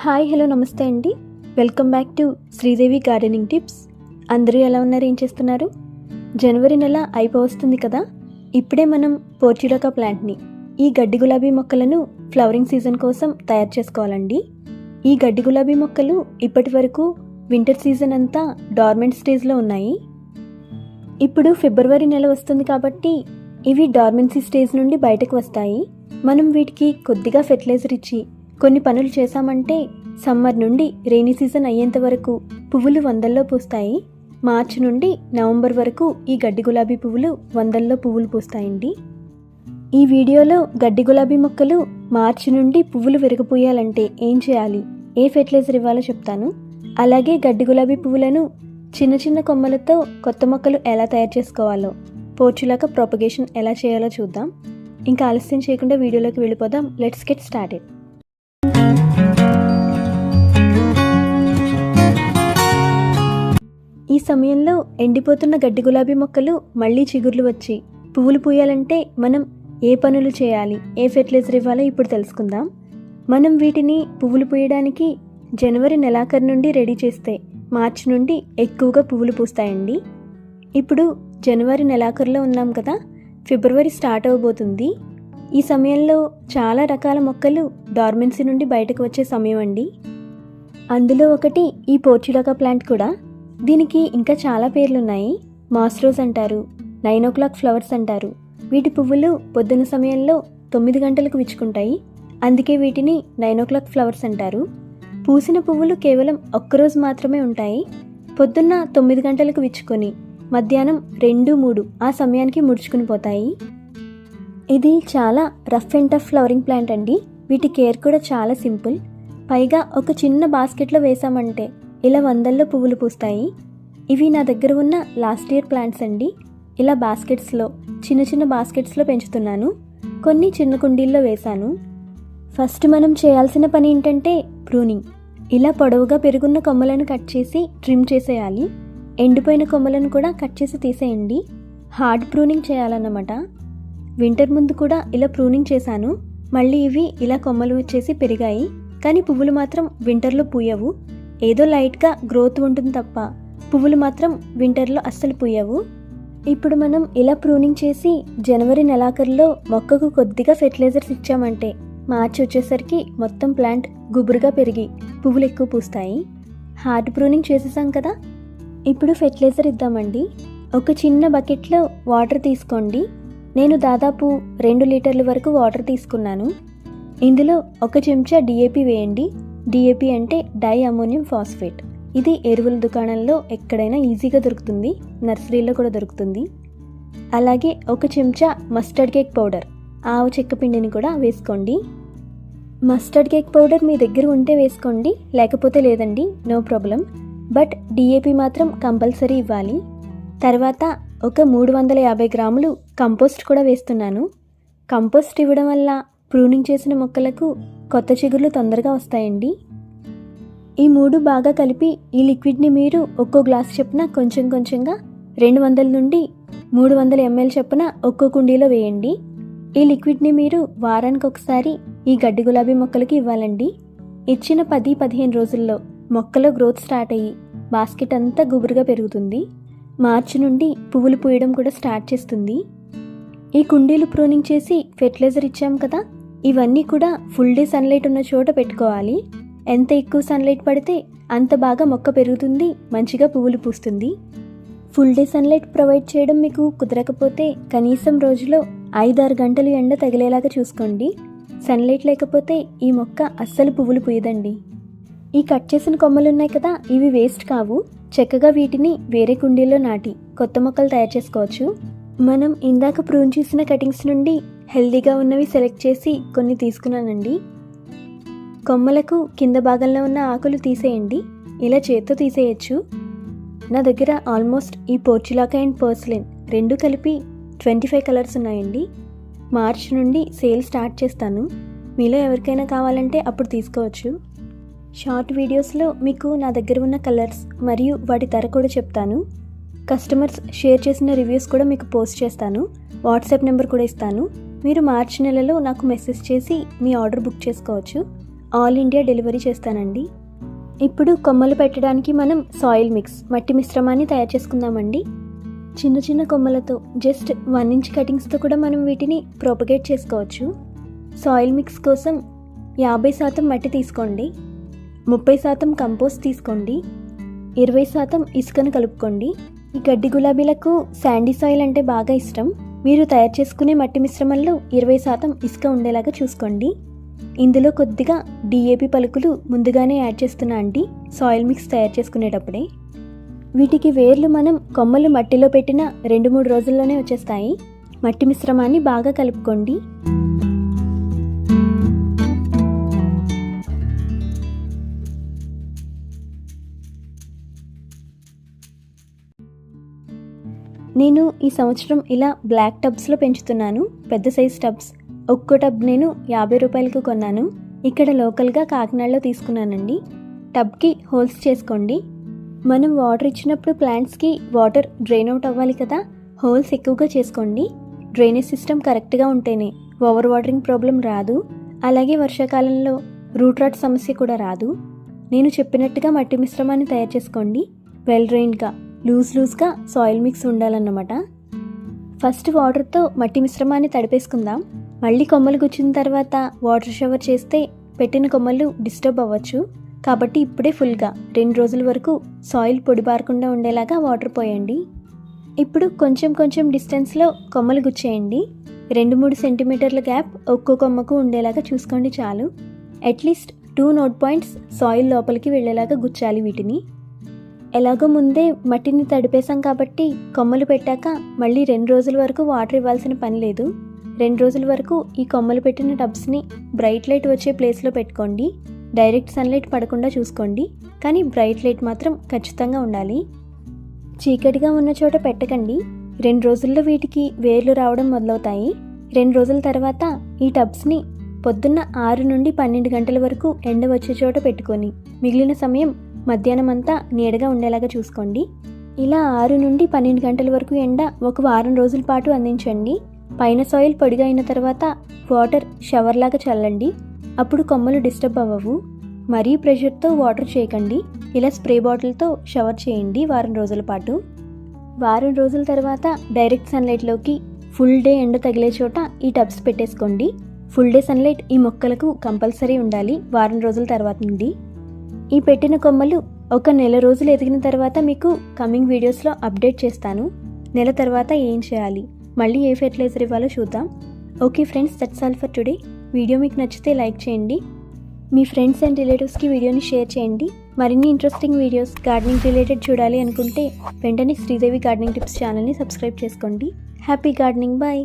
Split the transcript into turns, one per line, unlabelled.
Hi hello నమస్తే అండి. Welcome back to Sridevi gardening tips. అందరూ ఎలా ఉన్నారు, ఏం చేస్తున్నారు? జనవరి నెల అయిపోవస్తుంది కదా. ఇప్పుడే మనం పోర్చులకా ప్లాంట్ని, ఈ గడ్డి గులాబీ మొక్కలను ఫ్లవరింగ్ సీజన్ కోసం తయారు చేసుకోవాలండి. ఈ గడ్డి గులాబీ మొక్కలు ఇప్పటి వరకు వింటర్ సీజన్ అంతా డార్మెంట్ స్టేజ్లో ఉన్నాయి. ఇప్పుడు ఫిబ్రవరి నెల వస్తుంది కాబట్టి ఇవి డార్మెన్సీ స్టేజ్ నుండి బయటకు వస్తాయి. మనం వీటికి కొద్దిగా ఫెర్టిలైజర్ ఇచ్చి కొన్ని పనులు చేశామంటే సమ్మర్ నుండి రెయినీ సీజన్ అయ్యేంత వరకు పువ్వులు వందల్లో పూస్తాయి. మార్చి నుండి నవంబర్ వరకు ఈ గడ్డి గులాబీ పువ్వులు వందల్లో పువ్వులు పూస్తాయండి. ఈ వీడియోలో గడ్డి గులాబీ మొక్కలు మార్చి నుండి పువ్వులు విరగపోయాలంటే ఏం చేయాలి, ఏ ఫెర్టిలైజర్ ఇవ్వాలో చెప్తాను. అలాగే గడ్డి గులాబీ పువ్వులను చిన్న చిన్న కొమ్మలతో కొత్త మొక్కలు ఎలా తయారు చేసుకోవాలో, పోర్చులకా ప్రొపగేషన్ ఎలా చేయాలో చూద్దాం. ఇంకా ఆలస్యం చేయకుండా వీడియోలోకి వెళ్ళిపోదాం. Let's get started. ఈ సమయంలో ఎండిపోతున్న గడ్డి గులాబీ మొక్కలు మళ్ళీ చిగుర్లు వచ్చి పువ్వులు పూయాలంటే మనం ఏ పనులు చేయాలి, ఏ ఫెర్టిలైజర్ ఇవ్వాలో ఇప్పుడు తెలుసుకుందాం. మనం వీటిని పువ్వులు పూయడానికి జనవరి నెలాఖరు నుండి రెడీ చేస్తే మార్చి నుండి ఎక్కువగా పువ్వులు పూస్తాయండి. ఇప్పుడు జనవరి నెలాఖరులో ఉన్నాం కదా, ఫిబ్రవరి స్టార్ట్ అవబోతుంది. ఈ సమయంలో చాలా రకాల మొక్కలు డార్మెన్సీ నుండి బయటకు వచ్చే సమయం అండి. అందులో ఒకటి ఈ పోర్చులకా ప్లాంట్ కూడా. దీనికి ఇంకా చాలా పేర్లున్నాయి. మాస్ రోజ్ అంటారు, 9 o'clock ఫ్లవర్స్ అంటారు. వీటి పువ్వులు పొద్దున్న సమయంలో 9 గంటలకు విచ్చుకుంటాయి, అందుకే వీటిని 9 o'clock ఫ్లవర్స్ అంటారు. పూసిన పువ్వులు కేవలం ఒక్కరోజు మాత్రమే ఉంటాయి. పొద్దున్న 9 గంటలకు విచ్చుకొని మధ్యాహ్నం 2-3 ఆ సమయానికి ముడుచుకుని పోతాయి. ఇది చాలా rough and tough flowering plant అండి. వీటి కేర్ కూడా చాలా సింపుల్. పైగా ఒక చిన్న బాస్కెట్లో వేసామంటే ఇలా వందల్లో పువ్వులు పూస్తాయి. ఇవి నా దగ్గర ఉన్న లాస్ట్ ఇయర్ ప్లాంట్స్ అండి. ఇలా బాస్కెట్స్లో, చిన్న చిన్న బాస్కెట్స్లో పెంచుతున్నాను. కొన్ని చిన్న కుండీల్లో వేశాను. ఫస్ట్ మనం చేయాల్సిన పని ఏంటంటే ప్రూనింగ్. ఇలా పొడవుగా పెరుగున్న కొమ్మలను కట్ చేసి ట్రిమ్ చేసేయాలి. ఎండిపోయిన కొమ్మలను కూడా కట్ చేసి తీసేయండి. హార్డ్ ప్రూనింగ్ చేయాలన్నమాట. వింటర్ ముందు కూడా ఇలా ప్రూనింగ్ చేశాను. మళ్ళీ ఇవి ఇలా కొమ్మలు వచ్చేసి పెరిగాయి, కానీ పువ్వులు మాత్రం వింటర్లో పూయవు. ఏదో లైట్గా గ్రోత్ ఉంటుంది తప్ప పువ్వులు మాత్రం వింటర్లో అస్సలు పూయవు. ఇప్పుడు మనం ఇలా ప్రూనింగ్ చేసి జనవరి నెలాఖరులో మొక్కకు కొద్దిగా ఫెర్టిలైజర్స్ ఇచ్చామంటే మార్చి వచ్చేసరికి మొత్తం ప్లాంట్ గుబురుగా పెరిగి పువ్వులు ఎక్కువ పూస్తాయి. హార్డ్ ప్రూనింగ్ చేసేసాం కదా, ఇప్పుడు ఫెర్టిలైజర్ ఇద్దామండి. ఒక చిన్న బకెట్లో వాటర్ తీసుకోండి. నేను దాదాపు 2 లీటర్ల వరకు వాటర్ తీసుకున్నాను. ఇందులో 1 చెంచా డిఏపి వేయండి. డిఏపి అంటే డై అమోనియం ఫాస్ఫేట్. ఇది ఎరువుల దుకాణంలో ఎక్కడైనా ఈజీగా దొరుకుతుంది, నర్సరీలో కూడా దొరుకుతుంది. అలాగే 1 చెంచా మస్టర్డ్ కేక్ పౌడర్, ఆవు చెక్క పిండిని కూడా వేసుకోండి. మస్టర్డ్ కేక్ పౌడర్ మీ దగ్గర ఉంటే వేసుకోండి, లేకపోతే లేదండి, నో ప్రాబ్లం. బట్ డిఏపి మాత్రం కంపల్సరీ ఇవ్వాలి. తర్వాత ఒక 350 గ్రాములు కంపోస్ట్ కూడా వేస్తున్నాను. కంపోస్ట్ ఇవ్వడం వల్ల ప్రూనింగ్ చేసిన మొక్కలకు కొత్త చిగుర్లు తొందరగా వస్తాయండి. ఈ 3 బాగా కలిపి ఈ లిక్విడ్ని మీరు ఒక్కో గ్లాస్ చొప్పున కొంచెం కొంచెంగా 200 నుండి 300 ml చొప్పున ఒక్కో కుండీలో వేయండి. ఈ లిక్విడ్ని మీరు వారానికి ఒకసారి ఈ గడ్డి గులాబీ మొక్కలకి ఇవ్వాలండి. ఇచ్చిన 10-15 రోజుల్లో మొక్కలో గ్రోత్ స్టార్ట్ అయ్యి బాస్కెట్ అంతా గుబురుగా పెరుగుతుంది. మార్చి నుండి పువ్వులు పూయడం కూడా స్టార్ట్ చేస్తుంది. ఈ కుండీలు ప్రూనింగ్ చేసి ఫెర్టిలైజర్ ఇచ్చాం కదా, ఇవన్నీ కూడా ఫుల్ డే సన్లైట్ ఉన్న చోట పెట్టుకోవాలి. ఎంత ఎక్కువ సన్లైట్ పడితే అంత బాగా మొక్క పెరుగుతుంది, మంచిగా పువ్వులు పూస్తుంది. ఫుల్ డే సన్లైట్ ప్రొవైడ్ చేయడం మీకు కుదరకపోతే కనీసం రోజులో 5-6 గంటలు ఎండ తగిలేలాగా చూసుకోండి. సన్లైట్ లేకపోతే ఈ మొక్క అస్సలు పువ్వులు పూయదండి. ఈ కట్ చేసిన కొమ్మలు ఉన్నాయి కదా, ఇవి వేస్ట్ కావు. చక్కగా వీటిని వేరే కుండీల్లో నాటి కొత్త మొక్కలు తయారు చేసుకోవచ్చు. మనం ఇందాక ప్రూన్ చేసిన కటింగ్స్ నుండి హెల్దీగా ఉన్నవి సెలెక్ట్ చేసి కొన్ని తీసుకున్నానండి. కొమ్మలకు కింద భాగంలో ఉన్న ఆకులు తీసేయండి. ఇలా చేత్తో తీసేయచ్చు. నా దగ్గర ఆల్మోస్ట్ ఈ పోర్చులకా అండ్ పర్స్లిన్ 2 కలిపి 25 కలర్స్ ఉన్నాయండి. మార్చ్ నుండి సేల్ స్టార్ట్ చేస్తాను. మీలో ఎవరికైనా కావాలంటే అప్పుడు తీసుకోవచ్చు. షార్ట్ వీడియోస్లో మీకు నా దగ్గర ఉన్న కలర్స్ మరియు వాటి ధర కూడా చెప్తాను. కస్టమర్స్ షేర్ చేసిన రివ్యూస్ కూడా మీకు పోస్ట్ చేస్తాను. వాట్సాప్ నెంబర్ కూడా ఇస్తాను. మీరు మార్చి నెలలో నాకు మెసేజ్ చేసి మీ ఆర్డర్ బుక్ చేసుకోవచ్చు. ఆల్ ఇండియా డెలివరీ చేస్తానండి. ఇప్పుడు కొమ్మలు పెట్టడానికి మనం సాయిల్ మిక్స్ మట్టి మిశ్రమాన్ని తయారు చేసుకుందామండి. చిన్న చిన్న కొమ్మలతో జస్ట్ 1 ఇంచ్ కటింగ్స్తో కూడా మనం వీటిని ప్రొపగేట్ చేసుకోవచ్చు. సాయిల్ మిక్స్ కోసం 50% మట్టి తీసుకోండి, 30% కంపోస్ట్ తీసుకోండి, 20% ఇసుకను కలుపుకోండి. ఈ గడ్డి గులాబీలకు శాండీ సాయిల్ అంటే బాగా ఇష్టం. మీరు తయారు చేసుకునే మట్టి మిశ్రమంలో 20% ఇసుక ఉండేలాగా చూసుకోండి. ఇందులో కొద్దిగా DAP పలుకులు ముందుగానే యాడ్ చేస్తున్నా అండి, సాయిల్ మిక్స్ తయారు చేసుకునేటప్పుడే. వీటికి వేర్లు మనం కొమ్మలు మట్టిలో పెట్టిన 2-3 రోజుల్లోనే వచ్చేస్తాయి. మట్టి మిశ్రమాన్ని బాగా కలుపుకోండి. నేను ఈ సంవత్సరం ఇలా బ్లాక్ టబ్స్లో పెంచుతున్నాను, పెద్ద సైజ్ టబ్స్. ఒక్కో టబ్ నేను 50 రూపాయలకు కొన్నాను. ఇక్కడ లోకల్గా కాకినాడలో తీసుకున్నానండి. టబ్కి హోల్స్ చేసుకోండి. మనం వాటర్ ఇచ్చినప్పుడు ప్లాంట్స్కి వాటర్ డ్రైన్ అవుట్ అవ్వాలి కదా, హోల్స్ ఎక్కువగా చేసుకోండి. డ్రైనేజ్ సిస్టమ్ కరెక్ట్గా ఉంటేనే ఓవర్ వాటరింగ్ ప్రాబ్లం రాదు. అలాగే వర్షాకాలంలో రూట్ రాట్ సమస్య కూడా రాదు. నేను చెప్పినట్టుగా మట్టి మిశ్రమాన్ని తయారు చేసుకోండి. వెల్ డ్రైన్గా లూజ్గా సాయిల్ మిక్స్ ఉండాలన్నమాట. ఫస్ట్ వాటర్తో మట్టి మిశ్రమాన్ని తడిపేసుకుందాం. మళ్ళీ కొమ్మలు గుచ్చిన తర్వాత వాటర్ షవర్ చేస్తే పెట్టిన కొమ్మలు డిస్టర్బ్ అవ్వచ్చు. కాబట్టి ఇప్పుడే ఫుల్గా 2 రోజుల వరకు సాయిల్ పొడిబారకుండా ఉండేలాగా వాటర్ పోయండి. ఇప్పుడు కొంచెం డిస్టెన్స్లో కొమ్మలు గుచ్చేయండి. 2-3 సెంటీమీటర్ల గ్యాప్ ఒక్కో కొమ్మకు ఉండేలాగా చూసుకోండి చాలు. అట్లీస్ట్ 2 నోట్ పాయింట్స్ సాయిల్ లోపలికి వెళ్ళేలాగా గుచ్చాలి వీటిని. ఎలాగో ముందే మట్టిని తడిపేసాం కాబట్టి కొమ్మలు పెట్టాక మళ్ళీ 2 రోజుల వరకు వాటర్ ఇవ్వాల్సిన పని లేదు. 2 రోజుల వరకు ఈ కొమ్మలు పెట్టిన టబ్స్ని బ్రైట్ లైట్ వచ్చే ప్లేస్లో పెట్టుకోండి. డైరెక్ట్ సన్లైట్ పడకుండా చూసుకోండి, కానీ బ్రైట్ లైట్ మాత్రం ఖచ్చితంగా ఉండాలి. చీకటిగా ఉన్న చోట పెట్టకండి. 2 రోజుల్లో వీటికి వేర్లు రావడం మొదలవుతాయి. 2 రోజుల తర్వాత ఈ టబ్స్ని పొద్దున్న 6 నుండి 12 గంటల వరకు ఎండ వచ్చే చోట పెట్టుకొని మిగిలిన సమయం మధ్యాహ్నం అంతా నీడగా ఉండేలాగా చూసుకోండి. ఇలా 6 నుండి 12 గంటల వరకు ఎండ ఒక వారం రోజుల పాటు అందించండి. పైన సాయిల్ పొడిగా అయిన తర్వాత వాటర్ షవర్ లాగా చల్లండి. అప్పుడు కొమ్మలు డిస్టర్బ్ అవ్వవు. మరీ ప్రెషర్తో వాటర్ చేయకండి. ఇలా స్ప్రే బాటిల్తో షవర్ చేయండి వారం రోజుల పాటు. వారం రోజుల తర్వాత డైరెక్ట్ సన్లైట్లోకి ఫుల్ డే ఎండ తగిలే చోట ఈ టబ్స్ పెట్టేసుకోండి. ఫుల్ డే సన్లైట్ ఈ మొక్కలకు కంపల్సరీ ఉండాలి వారం రోజుల తర్వాత నుండి. ఈ పెట్టిన కొమ్మలు ఒక నెల రోజులు ఎదిగిన తర్వాత మీకు కమింగ్ వీడియోస్లో అప్డేట్ చేస్తాను. నెల తర్వాత ఏం చేయాలి, మళ్ళీ ఏ ఫెర్టిలైజర్ ఇవ్వాలో చూద్దాం. Okay friends, that's all for today. Video మీకు నచ్చితే లైక్ చేయండి. మీ ఫ్రెండ్స్ అండ్ రిలేటివ్స్కి వీడియోని షేర్ చేయండి. మరిన్ని ఇంట్రెస్టింగ్ వీడియోస్ గార్డెనింగ్ రిలేటెడ్ చూడాలి అనుకుంటే వెంటనే శ్రీదేవి గార్డెనింగ్ టిప్స్ ఛానల్ని సబ్స్క్రైబ్ చేసుకోండి. Happy gardening, bye.